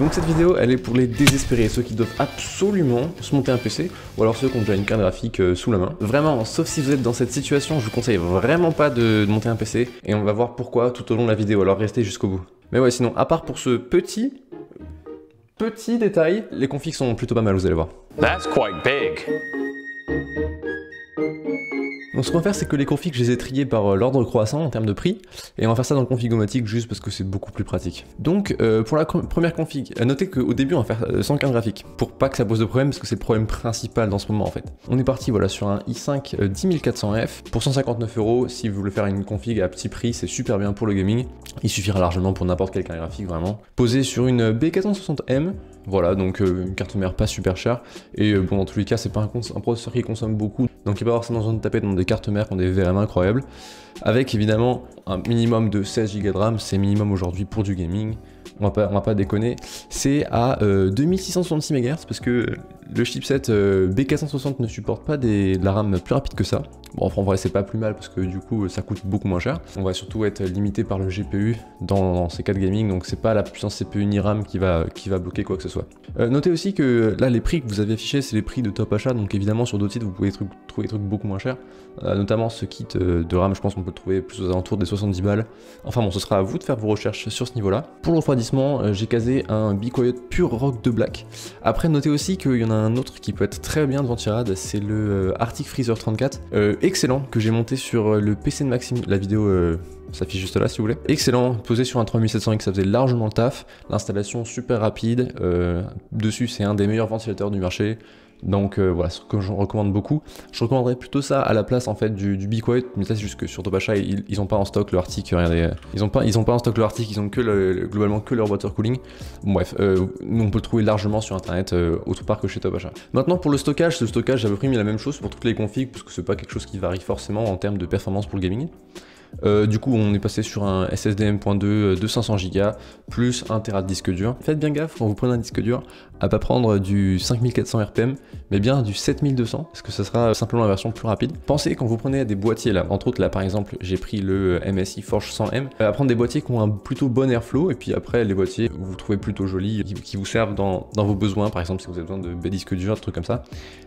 Donc cette vidéo elle est pour les désespérés, ceux qui doivent absolument se monter un PC, ou alors ceux qui ont déjà une carte graphique sous la main. Vraiment, sauf si vous êtes dans cette situation, je vous conseille vraiment pas de monter un PC, et on va voir pourquoi tout au long de la vidéo, alors restez jusqu'au bout. Mais ouais, sinon, à part pour ce petit détail, les configs sont plutôt pas mal, vous allez voir. That's quite big. Donc ce qu'on va faire, c'est que les configs, je les ai triés par l'ordre croissant en termes de prix, et on va faire ça dans le config-o-matic juste parce que c'est beaucoup plus pratique. Donc pour la première config, notez qu'au début on va faire sans carte graphique, pour pas que ça pose de problème, parce que c'est le problème principal dans ce moment en fait. On est parti voilà sur un i5 10400F pour 159 €. Si vous voulez faire une config à petit prix, c'est super bien pour le gaming. Il suffira largement pour n'importe quelle carte graphique vraiment. Posé sur une B460M. Voilà, donc une carte mère pas super chère, et bon dans tous les cas c'est pas un processeur qui consomme beaucoup, donc il va avoir ça besoin de taper dans des cartes mères qui ont des VRM incroyables, avec évidemment un minimum de 16 Go de RAM, c'est minimum aujourd'hui pour du gaming, on va pas déconner, c'est à 2666 MHz, parce que le chipset B460 ne supporte pas de la RAM plus rapide que ça. Bon, en vrai, c'est pas plus mal parce que du coup, ça coûte beaucoup moins cher. On va surtout être limité par le GPU dans ces cas de gaming, donc c'est pas la puissance CPU ni RAM qui va bloquer quoi que ce soit. Notez aussi que là, les prix que vous avez affichés, c'est les prix de top achat, donc évidemment, sur d'autres sites, vous pouvez trouver des trucs beaucoup moins chers. Notamment ce kit de RAM, je pense qu'on peut le trouver plus aux alentours des 70 balles. Enfin bon, ce sera à vous de faire vos recherches sur ce niveau-là. Pour le refroidissement, j'ai casé un Be Quiet Pure Rock de Black. Après, notez aussi qu'il y en a un autre qui peut être très bien devant tirade, c'est le Arctic Freezer 34. Excellent, que j'ai monté sur le PC de Maxime, la vidéo s'affiche juste là si vous voulez. Excellent, posé sur un 3700X, ça faisait largement le taf, l'installation super rapide, dessus c'est un des meilleurs ventilateurs du marché, donc voilà, ce que je recommande beaucoup. Je recommanderais plutôt ça à la place en fait du Be Quiet, mais ça c'est juste que sur Top Achat ils ont pas en stock le Arctic, regardez, ils ont pas en stock le Arctic, ils ont que globalement que leur water cooling. Bon, bref, nous on peut le trouver largement sur internet autre part que chez Top Achat. Maintenant pour le stockage, j'ai à peu près mis la même chose pour toutes les configs, parce que c'est pas quelque chose qui varie forcément en termes de performance pour le gaming. Du coup on est passé sur un SSD M.2 de 500 Go plus 1 Tera de disque dur. Faites bien gaffe quand vous prenez un disque dur à pas prendre du 5400 RPM mais bien du 7200 parce que ça sera simplement la version plus rapide. Pensez quand vous prenez des boîtiers là, entre autres là par exemple j'ai pris le MSI Forge 100M, à prendre des boîtiers qui ont un plutôt bon airflow, et puis après les boîtiers vous trouvez plutôt jolis, qui vous servent dans vos besoins, par exemple si vous avez besoin de disques durs, des trucs comme ça.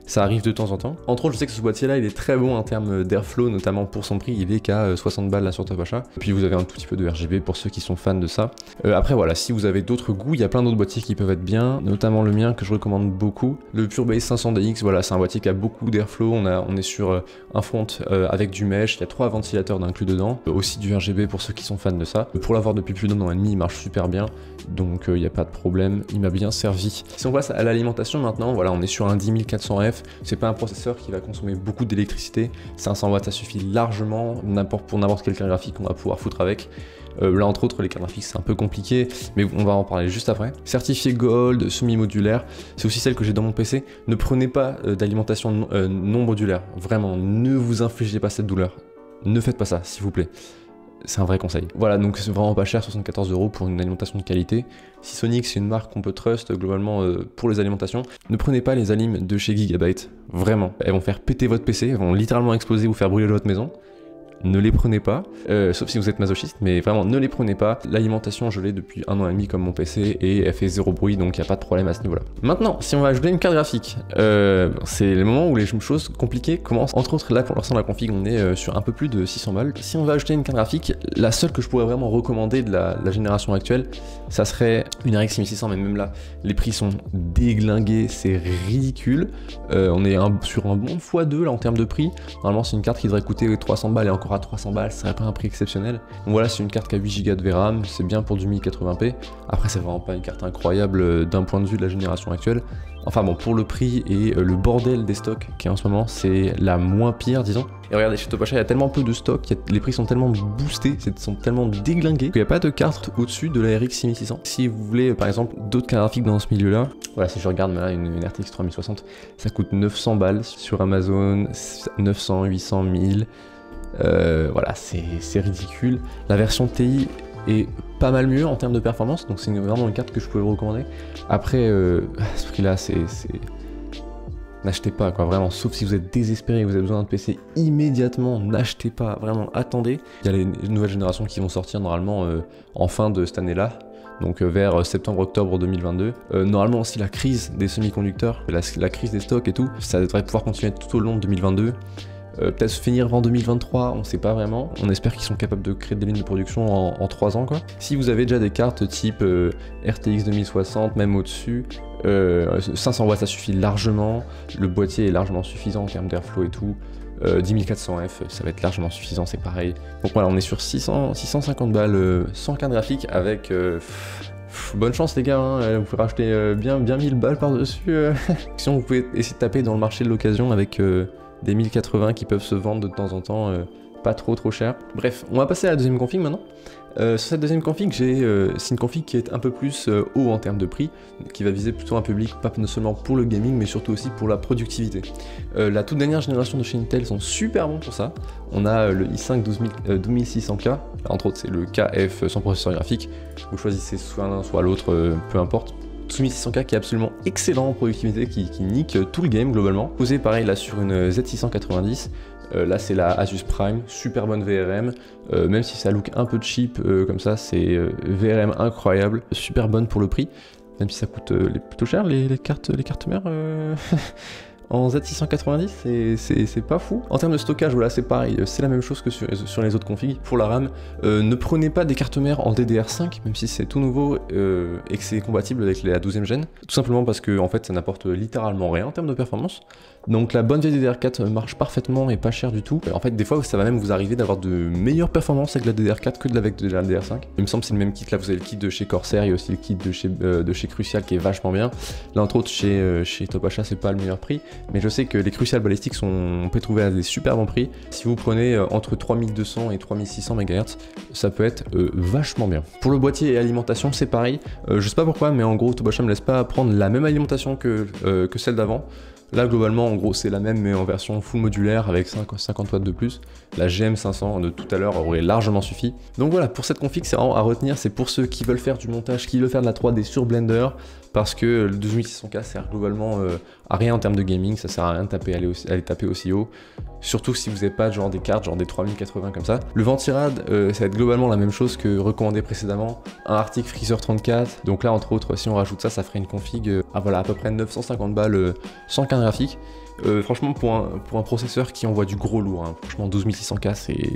Ça arrive de temps en temps. Entre autres je sais que ce boîtier là il est très bon en termes d'airflow, notamment pour son prix, il est qu'à 60 balles là sur Top Achat. Puis vous avez un tout petit peu de RGB pour ceux qui sont fans de ça. Après voilà, si vous avez d'autres goûts, il y a plein d'autres boîtiers qui peuvent être bien, notamment le mien que je recommande beaucoup, le Purebase 500DX. Voilà, c'est un boîtier qui a beaucoup d'airflow, on est sur un front avec du mesh, il y a 3 ventilateurs d'inclus dedans, aussi du RGB pour ceux qui sont fans de ça. Pour l'avoir depuis plus d'un an et demi, il marche super bien, donc il n'y a pas de problème, il m'a bien servi. Si on passe à l'alimentation maintenant, voilà, on est sur un 10400F, c'est pas un processeur qui va consommer beaucoup d'électricité, 500 watts ça suffit largement pour n'importe quel carte graphique qu'on va pouvoir foutre avec. Là entre autres les cartes graphiques c'est un peu compliqué, mais on va en parler juste après. Certifié Gold, semi-modulaire, c'est aussi celle que j'ai dans mon PC. Ne prenez pas d'alimentation non modulaire, vraiment, ne vous infligez pas cette douleur. Ne faites pas ça s'il vous plaît. C'est un vrai conseil. Voilà, donc c'est vraiment pas cher, 74 € pour une alimentation de qualité. Seasonic, c'est une marque qu'on peut trust globalement pour les alimentations. Ne prenez pas les alims de chez Gigabyte, vraiment. Elles vont faire péter votre PC, elles vont littéralement exploser ou faire brûler votre maison. Ne les prenez pas, sauf si vous êtes masochiste, mais vraiment ne les prenez pas. L'alimentation je l'ai depuis 1 an et demi comme mon PC et elle fait 0 bruit, donc il n'y a pas de problème à ce niveau là. Maintenant si on va ajouter une carte graphique, c'est le moment où les choses compliquées commencent. Entre autres là pour l'instant la config on est sur un peu plus de 600 balles. Si on va ajouter une carte graphique, la seule que je pourrais vraiment recommander de la génération actuelle, ça serait une RX 6600, mais même là les prix sont déglingués, c'est ridicule. On est sur un bon x2 là en termes de prix. Normalement c'est une carte qui devrait coûter 300 balles et encore à 300 balles, ce serait pas un prix exceptionnel. Donc voilà, c'est une carte qui a 8 Go de VRAM, c'est bien pour du 1080p. Après, c'est vraiment pas une carte incroyable d'un point de vue de la génération actuelle. Enfin bon, pour le prix et le bordel des stocks qui est en ce moment, c'est la moins pire, disons. Et regardez, chez Top Achat, il y a tellement peu de stocks, les prix sont tellement boostés, sont tellement déglingués, qu'il n'y a pas de carte au-dessus de la RX 6600. Si vous voulez, par exemple, d'autres cartes graphiques dans ce milieu-là, voilà, si je regarde là, une RTX 3060, ça coûte 900 balles sur Amazon, 900, 800, 1000... voilà, c'est ridicule. La version TI est pas mal mieux en termes de performance, donc c'est vraiment une carte que je peux vous recommander. Après, à ce prix-là, n'achetez pas, quoi, vraiment, sauf si vous êtes désespéré et vous avez besoin d'un PC immédiatement, n'achetez pas, vraiment, attendez. Il y a les nouvelles générations qui vont sortir normalement en fin de cette année-là, donc vers septembre-octobre 2022. Normalement aussi la crise des semi-conducteurs, la crise des stocks et tout, ça devrait pouvoir continuer tout au long de 2022. Peut-être finir avant 2023, on sait pas vraiment. On espère qu'ils sont capables de créer des lignes de production en 3 ans quoi. Si vous avez déjà des cartes type RTX 2060, même au-dessus, 500 watts ça suffit largement. Le boîtier est largement suffisant en termes d'airflow et tout. 10400F ça va être largement suffisant, c'est pareil. Donc voilà, on est sur 650 balles sans carte graphique avec... bonne chance les gars, hein, vous pouvez racheter bien 1000 balles par-dessus. Sinon vous pouvez essayer de taper dans le marché de l'occasion avec... des 1080 qui peuvent se vendre de temps en temps pas trop cher. Bref, on va passer à la deuxième config maintenant. Sur cette deuxième config, c'est une config qui est un peu plus haut en termes de prix, qui va viser plutôt un public pas seulement pour le gaming, mais surtout aussi pour la productivité. La toute dernière génération de chez Intel sont super bons pour ça. On a le i5 12600K, là, entre autres c'est le KF sans processeur graphique. Vous choisissez soit l'un soit l'autre, peu importe. 12600K qui est absolument excellent en productivité, qui nique tout le game globalement. Posé pareil là sur une Z690, là c'est la Asus Prime, super bonne VRM, même si ça look un peu cheap comme ça, c'est VRM incroyable, super bonne pour le prix, même si ça coûte plutôt cher les cartes mères. En Z690, c'est pas fou. En termes de stockage, voilà, c'est pareil, c'est la même chose que sur les autres configs. Pour la RAM, ne prenez pas des cartes mères en DDR5, même si c'est tout nouveau et que c'est compatible avec la 12e gen. Tout simplement parce que en fait, ça n'apporte littéralement rien en termes de performance. Donc la bonne vieille DDR4 marche parfaitement et pas cher du tout. En fait, des fois, ça va même vous arriver d'avoir de meilleures performances avec la DDR4 que avec de la DDR5. Il me semble que c'est le même kit. Là, vous avez le kit de chez Corsair et aussi le kit de chez Crucial qui est vachement bien. Là, entre autres, chez Top Achat, c'est pas le meilleur prix. Mais je sais que les Crucial balistiques on peut trouver à des super bons prix. Si vous prenez entre 3200 et 3600 MHz, ça peut être vachement bien. Pour le boîtier et alimentation, c'est pareil. Je sais pas pourquoi, mais en gros, Top Achat me laisse pas prendre la même alimentation que celle d'avant. Là, globalement, en gros, c'est la même, mais en version full modulaire avec 50 watts de plus. La GM500 de tout à l'heure aurait largement suffi. Donc voilà, pour cette config, c'est vraiment à retenir. C'est pour ceux qui veulent faire du montage, qui veulent faire de la 3D sur Blender, parce que le 12600K sert globalement à rien en termes de gaming. Ça sert à rien de aller taper aussi haut. Surtout si vous n'avez pas genre des cartes, genre des 3080 comme ça. Le ventirad, ça va être globalement la même chose que recommandé précédemment. Un Arctic Freezer 34. Donc là, entre autres, si on rajoute ça, ça ferait une config voilà, à peu près 950 balles sans carte graphique. Franchement, pour un processeur qui envoie du gros lourd, hein. Franchement 12600K,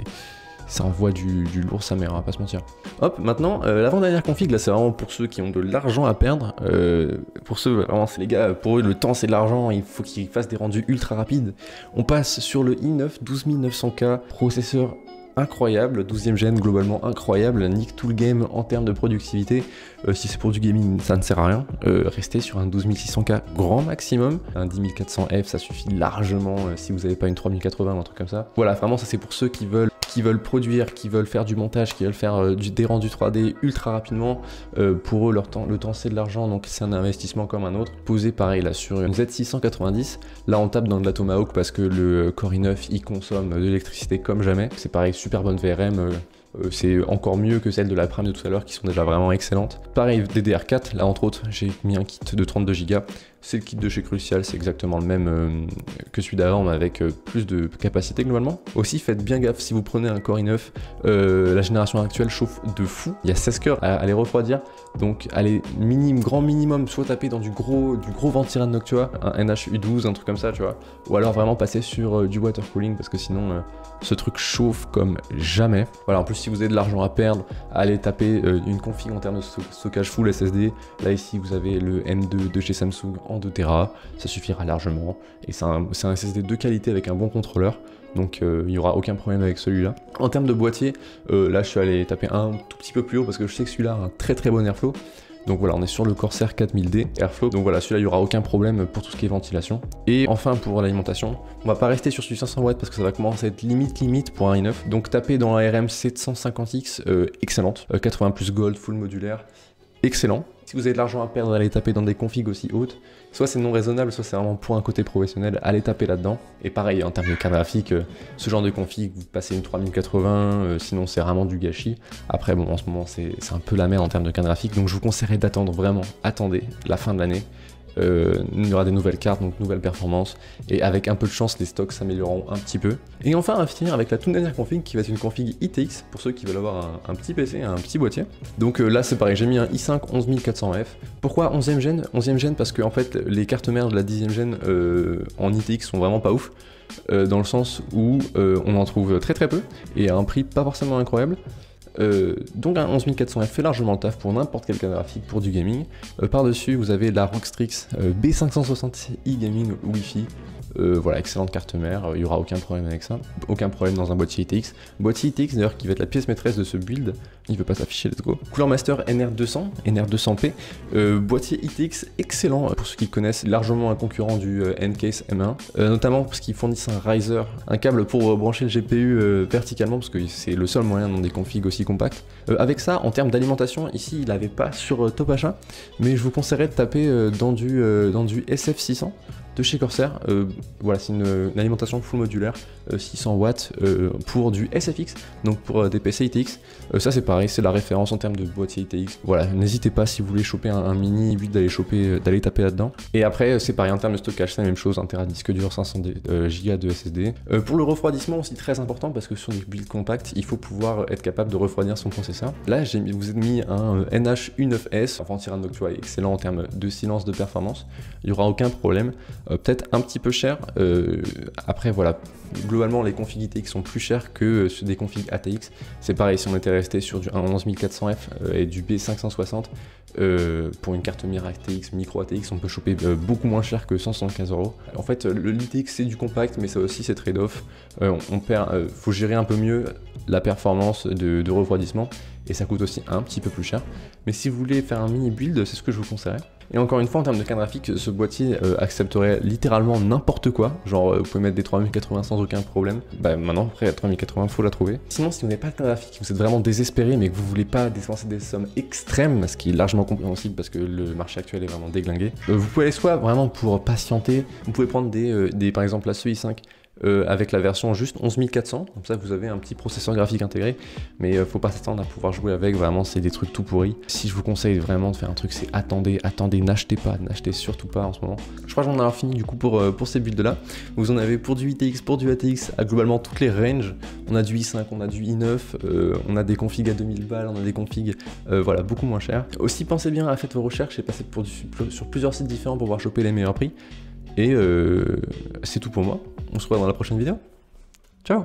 ça envoie du lourd sa mère, on va pas se mentir. Hop, maintenant, l'avant-dernière config, là c'est vraiment pour ceux qui ont de l'argent à perdre. Pour ceux, vraiment, c'est les gars, pour eux le temps c'est de l'argent, il faut qu'ils fassent des rendus ultra rapides. On passe sur le i9 12900K, processeur incroyable, 12e gen globalement incroyable, nique tout le game en termes de productivité. Si c'est pour du gaming, ça ne sert à rien. Restez sur un 12600K grand maximum. Un 10400F, ça suffit largement si vous n'avez pas une 3080 ou un truc comme ça. Voilà, vraiment ça c'est pour ceux qui veulent produire, qui veulent faire du montage, qui veulent faire des rendus 3D ultra rapidement. Pour eux, le temps c'est de l'argent, donc c'est un investissement comme un autre. Posé pareil là sur une Z690, là on tape dans de la Tomahawk parce que le Core i9 il consomme de l'électricité comme jamais. C'est pareil, super bonne VRM. C'est encore mieux que celle de la Prime de tout à l'heure qui sont déjà vraiment excellentes. Pareil, DDR4, là entre autres, j'ai mis un kit de 32 Go. C'est le kit de chez Crucial, c'est exactement le même que celui d'avant, mais avec plus de capacité globalement. Aussi, faites bien gaffe si vous prenez un Core i9, la génération actuelle chauffe de fou. Il y a 16 cœurs à les refroidir, donc allez, grand minimum, soit taper dans du gros ventirad Noctua, un NH-U12, un truc comme ça, tu vois. Ou alors vraiment passer sur du water cooling, parce que sinon, ce truc chauffe comme jamais. Voilà, en plus, si vous avez de l'argent à perdre, allez taper une config en termes de stockage full SSD. Là, ici, vous avez le M2 de chez Samsung en 2 Tera, ça suffira largement. Et c'est un SSD de qualité avec un bon contrôleur. Donc il n'y aura aucun problème avec celui-là. En termes de boîtier, là je suis allé taper un tout petit peu plus haut parce que je sais que celui-là a un très bon airflow. Donc voilà, on est sur le Corsair 4000D Airflow. Donc voilà, celui-là, il n'y aura aucun problème pour tout ce qui est ventilation. Et enfin, pour l'alimentation, on va pas rester sur du 500 watts parce que ça va commencer à être limite pour un i9. Donc tapez dans la RM 750X, excellente. 80 plus gold, full modulaire, excellent. Si vous avez de l'argent à perdre, allez taper dans des configs aussi hautes. Soit c'est non raisonnable, soit c'est vraiment pour un côté professionnel, allez taper là-dedans. Et pareil, en termes de carte graphique, ce genre de config, vous passez une 3080, sinon c'est vraiment du gâchis. Après, bon, en ce moment, c'est un peu la merde en termes de carte graphique, donc je vous conseillerais d'attendre vraiment, attendez la fin de l'année. Il y aura des nouvelles cartes, donc nouvelles performances, et avec un peu de chance, les stocks s'amélioreront un petit peu. Et enfin, on va finir avec la toute dernière config, qui va être une config ITX, pour ceux qui veulent avoir un petit PC, un petit boîtier. Donc là, c'est pareil, j'ai mis un i5 11400F. Pourquoi 11e gen? 11e gen parce que en fait, les cartes mères de la 10e gen en ITX sont vraiment pas ouf, dans le sens où on en trouve très peu, et à un prix pas forcément incroyable. Donc un 11400F fait largement le taf pour n'importe quelle carte graphique pour du gaming. Par-dessus, vous avez la Rockstrix B560i Gaming Wi-Fi. Voilà, excellente carte mère, il n'y aura aucun problème avec ça. Aucun problème dans un boîtier ITX. Boîtier ITX d'ailleurs qui va être la pièce maîtresse de ce build. Il ne veut pas s'afficher, let's go. Cooler Master NR200, NR200P. Boîtier ITX excellent, pour ceux qui connaissent, largement un concurrent du Ncase M1. Notamment parce qu'ils fournissent un riser, un câble pour brancher le GPU verticalement, parce que c'est le seul moyen dans des configs aussi compacts. Avec ça, en termes d'alimentation, ici il n'avait pas sur Top Achat, mais je vous conseillerais de taper dans du SF600 de chez Corsair. Voilà, c'est une alimentation full modulaire, 600 watts pour du SFX, donc pour des PC ITX. Ça c'est pareil, c'est la référence en termes de boîtier ITX. Voilà, n'hésitez pas si vous voulez choper un mini 8 d'aller taper là-dedans. Et après c'est pareil en termes de stockage, c'est la même chose, 1 Tera de disque dur, 500 Go de SSD. Pour le refroidissement aussi très important parce que sur des builds compacts, il faut pouvoir être capable de refroidir son processeur. Là vous avez mis un NH-U9S, enfin Tyrann Noctua, excellent en termes de silence, de performance. Il n'y aura aucun problème. Peut-être un petit peu cher. Après voilà, globalement les configs ITX sont plus chers que sur des configs ATX. C'est pareil, si on était resté sur du 11400F et du B560 pour une carte mire ATX, micro ATX, on peut choper beaucoup moins cher que 175 €. En fait, l'ITX c'est du compact, mais ça aussi c'est trade-off. On perd, faut gérer un peu mieux la performance de refroidissement et ça coûte aussi un petit peu plus cher. Mais si vous voulez faire un mini build, c'est ce que je vous conseillerais. Et encore une fois, en termes de carte graphique, ce boîtier accepterait littéralement n'importe quoi. Genre, vous pouvez mettre des 3080 sans aucun problème. Bah maintenant, après, la 3080, faut la trouver. Sinon, si vous n'avez pas de carte graphique, vous êtes vraiment désespéré, mais que vous voulez pas dépenser des sommes extrêmes, ce qui est largement compréhensible parce que le marché actuel est vraiment déglingué, vous pouvez aller soit vraiment pour patienter, vous pouvez prendre par exemple la i5, avec la version juste 11400, comme ça vous avez un petit processeur graphique intégré, mais faut pas s'attendre à pouvoir jouer avec, vraiment c'est des trucs tout pourris. Si je vous conseille vraiment de faire un truc, c'est attendez, n'achetez pas, n'achetez surtout pas en ce moment. Je crois que j'en ai fini du coup pour ces builds là. Vous en avez pour du ITX, pour du ATX, à globalement toutes les ranges. On a du i5, on a du i9, on a des configs à 2000 balles, on a des configs voilà, beaucoup moins chers. Aussi pensez bien à faire vos recherches et passez sur plusieurs sites différents pour pouvoir choper les meilleurs prix. Et c'est tout pour moi. On se revoit dans la prochaine vidéo. Ciao!